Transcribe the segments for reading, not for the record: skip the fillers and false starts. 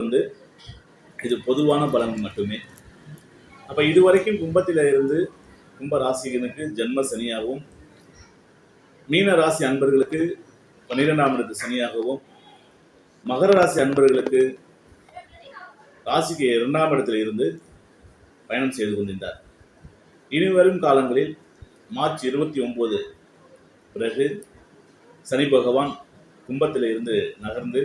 வந்து இது பொதுவான பலன் மட்டுமே. அப்போ இதுவரைக்கும் கும்பத்தில் இருந்து கும்ப ராசிகனுக்கு ஜென்ம சனியாகவும், மீன ராசி அன்பர்களுக்கு 12ஆம் இடத்து சனியாகவும், மகர ராசி அன்பர்களுக்கு ராசிக்கு 2ஆம் இடத்தில் இருந்து பயணம் செய்து கொண்டிருந்தார். இனிவரும் காலங்களில் மார்ச் 29 பிறகு சனி பகவான் கும்பத்தில் இருந்து நகர்ந்து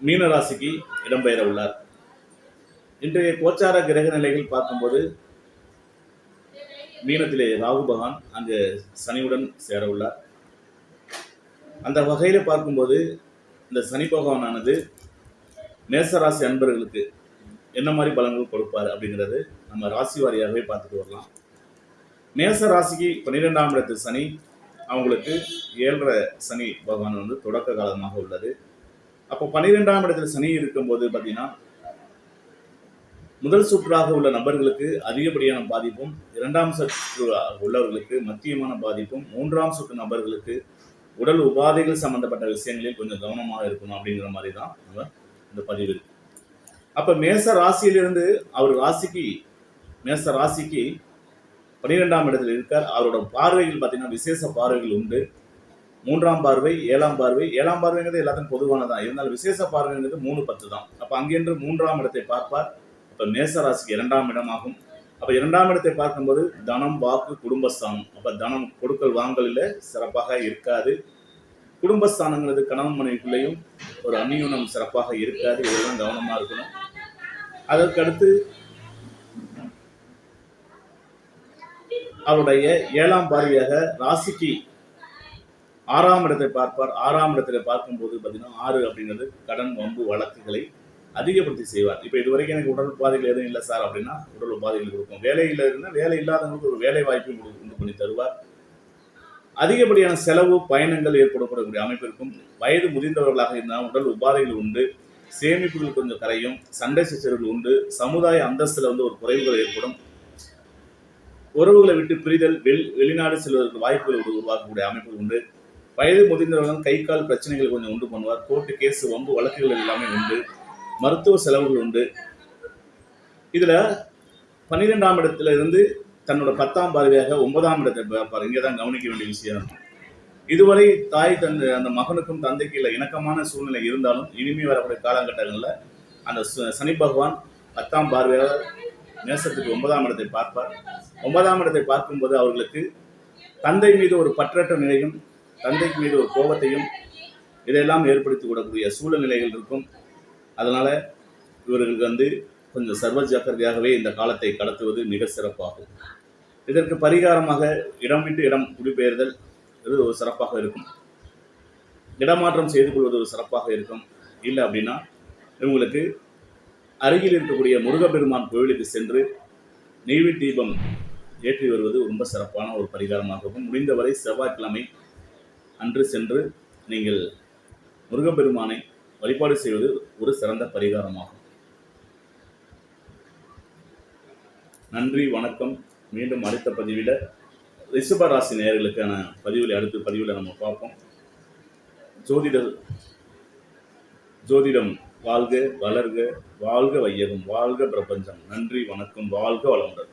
மீன ராசிக்கு இடம்பெயர உள்ளார். இன்றைய கோச்சார கிரக நிலைகள் பார்க்கும்போது மீனத்திலே ராகு பகவான் அங்கு சனியுடன் சேர உள்ளார். அந்த வகையில் பார்க்கும்போது இந்த சனி பகவானானது மேசராசி அன்பர்களுக்கு என்ன மாதிரி பலன்கள் கொடுப்பார் அப்படிங்கிறது நம்ம ராசி வாரியாகவே பார்த்துட்டு வரலாம். மேச ராசிக்கு 12ஆம் இடத்து சனி அவங்களுக்கு 7.5 சனி பகவான் வந்து தொடக்க காலமாக உள்ளது. அப்போ 12ஆம் இடத்துல சனி இருக்கும்போது பார்த்தீங்கன்னா முதல் சுற்றாக உள்ள நபர்களுக்கு அதிகப்படியான பாதிப்பும், 2ஆம் சுற்று உள்ளவர்களுக்கு மத்தியமான பாதிப்பும், 3ஆம் சுற்று நபர்களுக்கு உடல் உபாதைகள் சம்பந்தப்பட்ட விஷயங்களில் கொஞ்சம் கவனமாக இருக்கணும் அப்படிங்கிற மாதிரி தான் நம்ம இந்த பதிவு இருக்கு. அப்ப மேச ராசியிலிருந்து அவர் மேச ராசிக்கு 12ஆம் இடத்தில் இருக்கார். அவரோட பார்வைகள் பார்த்தீங்கன்னா விசேஷ பார்வைகள் உண்டு. 3ஆம் பார்வை, 7ஆம் பார்வை. 7ஆம் பார்வைங்கிறது எல்லாத்துக்கும் பொதுவானதான், இருந்தாலும் விசேஷ பார்வைங்கிறது 3-10 தான். அப்ப அங்கென்று 3ஆம் இடத்தை பார்ப்பார். அப்ப மேச ராசிக்கு 2ஆம் இடமாகும். அப்ப 2ஆம் இடத்தை பார்க்கும்போது தனம், வாக்கு, குடும்பஸ்தானம். அப்ப தனம் கொடுக்கல் வாங்கலில் சிறப்பாக இருக்காது. குடும்பஸ்தானங்கிறது கணவன் மனைவிக்குள்ளேயும் ஒரு அந்நியுனம் சிறப்பாக இருக்காது. இதெல்லாம் கவனமா இருக்கணும். அதற்கடுத்து அவருடைய 7ஆம் பார்வையாக ராசிக்கு 6ஆம் இடத்தை பார்ப்பார். 6ஆம் இடத்துல பார்க்கும்போது பார்த்தீங்கன்னா 6 அப்படிங்கிறது கடன், வம்பு, வழக்குகளை அதிகப்படுத்தி செய்வார். இப்போ இதுவரைக்கும் எனக்கு உடல் உபாதைகள் எதுவும் இல்லை சார் அப்படின்னா உடல் உபாதைகள் கொடுக்கும். வேலையில் இருந்தால் வேலை இல்லாதவங்களுக்கு ஒரு வேலை வாய்ப்பை உண்டு பண்ணி தருவார். அதிகப்படியான செலவு, பயணங்கள் ஏற்படக்கூடிய அமைப்பு இருக்கும். வயது முதிர்ந்தவர்களாக இருந்தால் உடல் உபாதைகள் உண்டு. சேமிப்புகள் கொஞ்சம் கரையும். சண்டை சச்சரவுகள் உண்டு. சமுதாய அந்தஸ்துல வந்து ஒரு குறைவுகள் ஏற்படும். உறவுகளை விட்டு பிரிதல், வெளிநாடு செல்வதற்கு வாய்ப்புகள் உருவாக்கக்கூடிய அமைப்புகள் உண்டு. வயது முதிர்ந்தவர்கள் கை கால் பிரச்சனைகள் கொஞ்சம் உண்டு பண்ணுவார். கோர்ட்டு கேஸ், வம்பு வழக்குகள் எல்லாமே உண்டு. மருத்துவ செலவுகள் உண்டு. இதுல 12ஆம் இடத்துல இருந்து தன்னோட 10ஆம் பார்வையாக 9ஆம் இடத்தை பார்ப்பார். இங்கேதான் கவனிக்க வேண்டிய விஷயம். இதுவரை தாய் தந்தை அந்த மகனுக்கும் தந்தைக்கு இல்லை இணக்கமான சூழ்நிலை இருந்தாலும் இனிமே வரக்கூடிய காலகட்டங்களில் அந்த சனி பகவான் 10ஆம் பார்வையாக மேசத்துக்கு 9ஆம் இடத்தை பார்ப்பார். 9ஆம் இடத்தை பார்க்கும்போது அவர்களுக்கு தந்தை மீது ஒரு பற்றற்ற நிலையும், தந்தைக்கு மீது ஒரு கோபத்தையும் இதையெல்லாம் ஏற்படுத்தி விடக்கூடிய சூழ்நிலைகள் இருக்கும். அதனால இவர்களுக்கு வந்து கொஞ்சம் சர்வ ஜாக்கிரதையாகவே இந்த காலத்தை கடத்துவது மிக சிறப்பாகும். இதற்கு பரிகாரமாக இடம் விட்டு இடம் குடிபெயர்தல் இது ஒரு சிறப்பாக இருக்கும். இடமாற்றம் செய்து கொள்வது ஒரு சிறப்பாக இருக்கும். இல்லை அப்படின்னா இவங்களுக்கு அருகில் இருக்கக்கூடிய முருகப்பெருமான் கோவிலுக்கு சென்று நெய்வேத்திய தீபம் ஏற்றி வருவது ரொம்ப சிறப்பான ஒரு பரிகாரமாகவும், முடிந்தவரை செவ்வாய்க்கிழமை அன்று சென்று நீங்கள் முருகப்பெருமானை வழிபாடு செய்வது ஒரு சிறந்த பரிகாரமாகும். நன்றி, வணக்கம். மீண்டும் அடுத்த பதிவில் ரிஷப ராசி நேயர்களுக்கான அடுத்த பதிவில் நம்ம பார்ப்போம். ஜோதிடம் வாழ்க, வளர்க, வாழ்க வையகம், வாழ்க பிரபஞ்சம். நன்றி, வணக்கம். வாழ்க வளமுடன்.